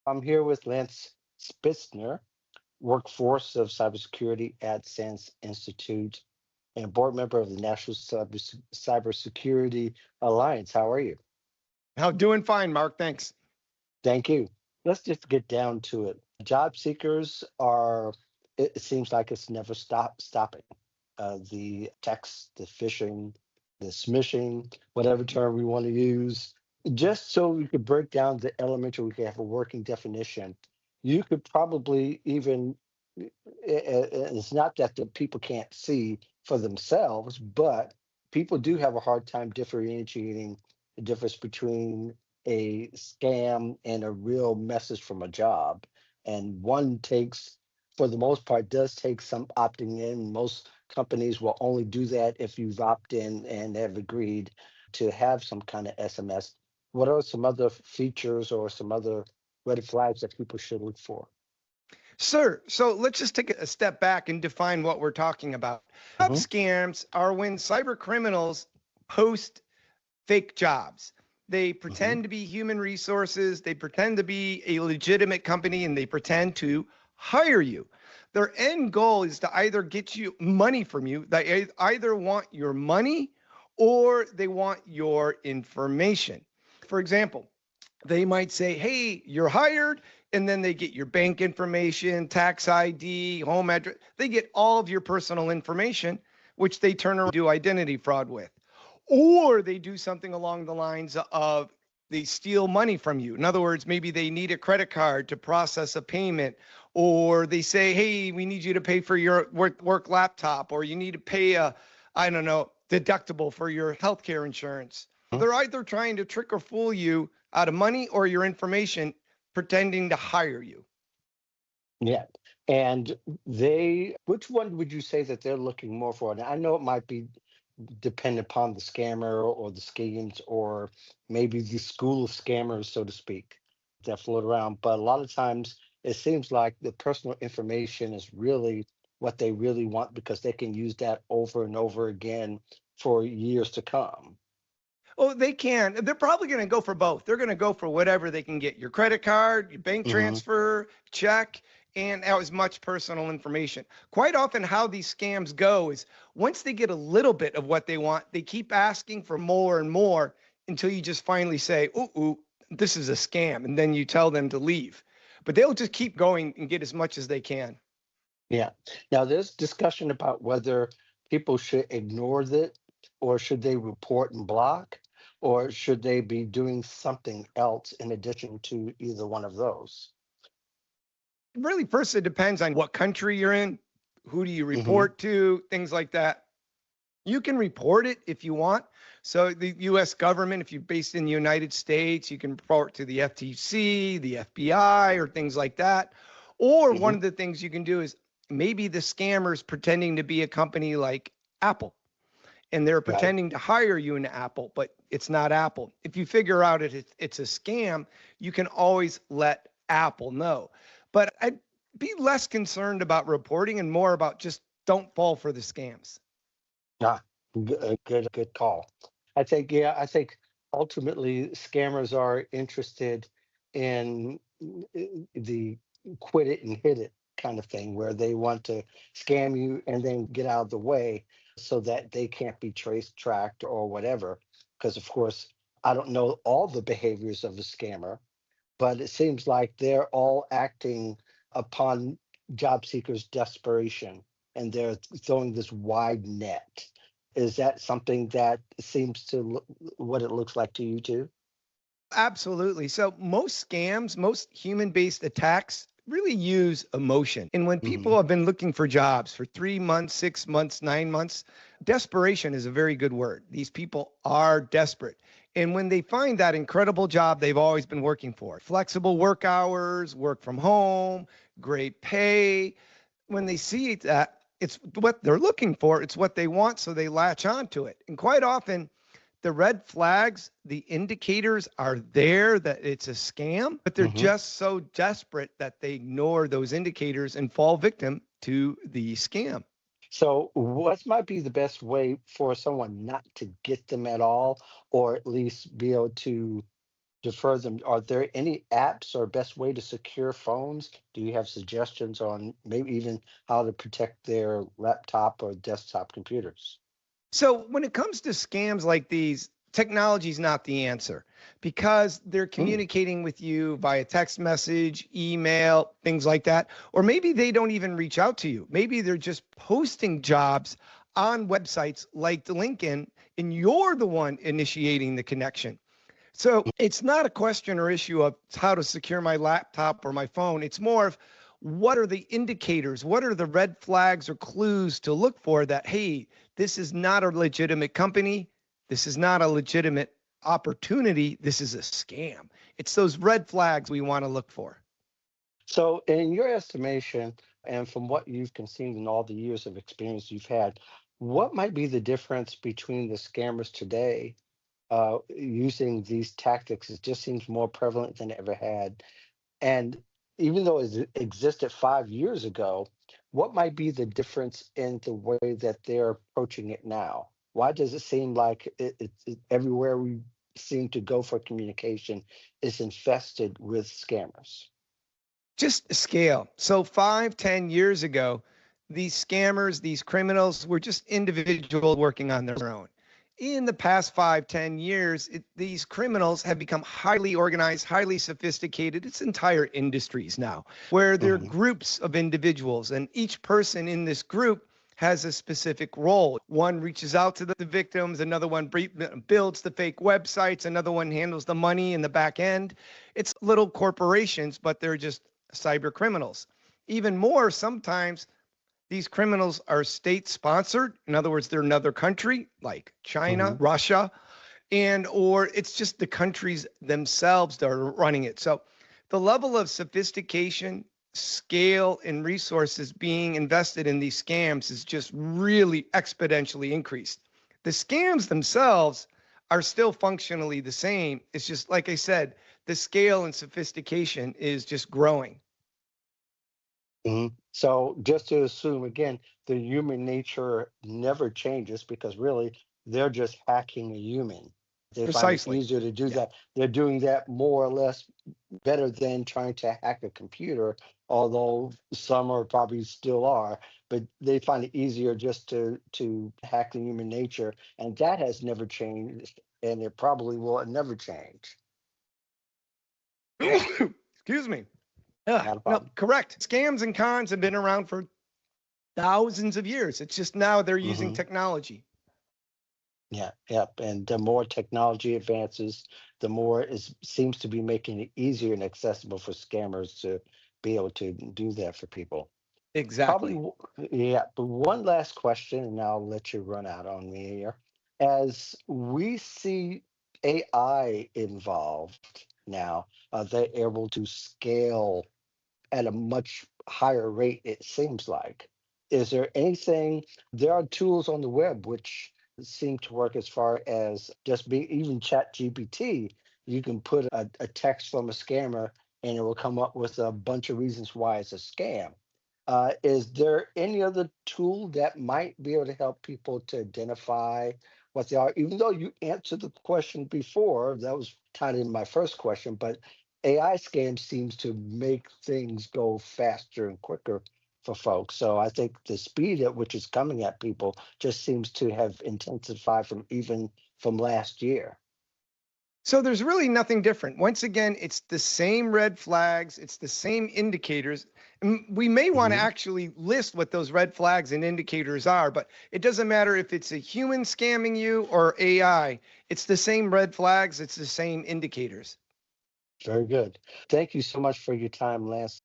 I'm here with Lance Spitzner, workforce of cybersecurity at SANS Institute and board member of the National Cybersecurity Alliance. How are you? How doing fine, Mark. Thanks. Thank you. Let's just get down to it. Job seekers are, it seems like it's never stopping. The text, the phishing, the smishing, whatever term we want to use. Just so we could break down the elementary, we could have a working definition. You could probably even, and it's not that the people can't see for themselves, but people do have a hard time differentiating the difference between a scam and a real message from a job. And one takes, for the most part, does take some opting in. Most companies will only do that if you've opted in and have agreed to have some kind of SMS. What are some other features or some other red flags that people should look for? Sir, so let's just take a step back and define what we're talking about. Job Hmm. scams are when cyber criminals post fake jobs. They Hmm. pretend to be human resources, they pretend to be a legitimate company, and they pretend to hire you. Their end goal is to either get you money from you, they either want your money or they want your information. For example, they might say, hey, you're hired. And then they get your bank information, tax ID, home address. They get all of your personal information, which they turn around and do identity fraud with. Or they do something along the lines of they steal money from you. In other words, maybe they need a credit card to process a payment, or they say, hey, we need you to pay for your work laptop, or you need to pay I don't know, deductible for your healthcare insurance. They're either trying to trick or fool you out of money or your information, pretending to hire you. Yeah. And which one would you say that they're looking more for? Now, I know it might be dependent upon the scammer or the schemes or maybe the school of scammers, so to speak, that float around. But a lot of times it seems like the personal information is really what they really want because they can use that over and over again for years to come. Oh, they can. They're probably going to go for both. They're going to go for whatever they can get, your credit card, your bank Hmm. transfer, check, and as much personal information. Quite often, how these scams go is once they get a little bit of what they want, they keep asking for more and more until you just finally say, ooh, this is a scam. And then you tell them to leave. But they'll just keep going and get as much as they can. Yeah. Now there's discussion about whether people should ignore it or should they report and block or should they be doing something else in addition to either one of those. Really, first, it depends on what country you're in, who do you Hmm. report to, things like that. You can report it if you want. So the US government, if you're based in the United States, you can report to the FTC, the FBI, or things like that. Or one Hmm. of the things you can do is maybe the scammers pretending to be a company like Apple and they're Right. pretending to hire you in Apple, but it's not Apple. If you figure out it's a scam, you can always let Apple know. But I'd be less concerned about reporting and more about just don't fall for the scams. Ah, good call. I think ultimately scammers are interested in the quit it and hit it kind of thing, where they want to scam you and then get out of the way so that they can't be traced, tracked, or whatever. Because, of course, I don't know all the behaviors of a scammer, but it seems like they're all acting upon job seekers' desperation and they're throwing this wide net. Is that something that seems to what it looks like to you too? Absolutely. So most scams, most human-based attacks really use emotion. And when Hmm. people have been looking for jobs for 3 months, 6 months, 9 months, desperation is a very good word. These people are desperate. And when they find that incredible job they've always been working for, flexible work hours, work from home, great pay, when they see that it's what they're looking for, it's what they want, so they latch onto it. And quite often, the red flags, the indicators are there that it's a scam, but they're Hmm. just so desperate that they ignore those indicators and fall victim to the scam. So, what might be the best way for someone not to get them at all, or at least be able to defer them, are there any apps or best way to secure phones? Do you have suggestions on maybe even how to protect their laptop or desktop computers? So when it comes to scams like these, technology is not the answer because they're Mm, communicating with you via text message, email, things like that. Or maybe they don't even reach out to you. Maybe they're just posting jobs on websites like the LinkedIn, and you're the one initiating the connection. So it's not a question or issue of how to secure my laptop or my phone. It's more of what are the indicators? What are the red flags or clues to look for that, hey, this is not a legitimate company. This is not a legitimate opportunity. This is a scam. It's those red flags we want to look for. So, in your estimation, and from what you've consumed in all the years of experience you've had, what might be the difference between the scammers today using these tactics? It just seems more prevalent than it ever had. And even though it existed 5 years ago, what might be the difference in the way that they're approaching it now? Why does it seem like everywhere we seem to go for communication is infested with scammers? Just scale. So 5, 10 years ago, these scammers, these criminals were just individuals working on their own. In the past 5, 10 years, these criminals have become highly organized, highly sophisticated. It's entire industries now where they're Hmm. groups of individuals, and each person in this group has a specific role. One reaches out to the victims, another one builds the fake websites, another one handles the money in the back end. It's little corporations, but they're just cyber criminals. Even more, sometimes these criminals are state sponsored. In other words, they're another country like China, Hmm. Russia, and or it's just the countries themselves that are running it. So the level of sophistication, scale, and resources being invested in these scams is just really exponentially increased. The scams themselves are still functionally the same. It's just like I said, the scale and sophistication is just growing. Hmm. So, just to assume again, the human nature never changes because really they're just hacking a human. They find it Precisely. easier to do Yeah. that. They're doing that more or less better than trying to hack a computer, although some are probably still are, but they find it easier just to hack the human nature, and that has never changed, and it probably will never change. Excuse me. Not a No, problem. correct. Scams and cons have been around for thousands of years. It's just now they're using Hmm. technology. Yeah, yep. And the more technology advances, the more it seems to be making it easier and accessible for scammers to be able to do that for people. Probably, Exactly. yeah. But one last question, and I'll let you run out on me here. As we see AI involved now, they're able to scale at a much higher rate, it seems like. Is there anything, there are tools on the web which seem to work as far as just being, even Chat GPT, you can put a text from a scammer and it will come up with a bunch of reasons why it's a scam. Is there any other tool that might be able to help people to identify what they are? Even though you answered the question before, that was kind of my first question, but AI scams seems to make things go faster and quicker for folks. So I think the speed at which it's coming at people just seems to have intensified from even from last year. So there's really nothing different. Once again, it's the same red flags, it's the same indicators. And we may want to Hmm. actually list what those red flags and indicators are, but it doesn't matter if it's a human scamming you or AI. It's the same red flags, it's the same indicators. Very good. Thank you so much for your time, Lance.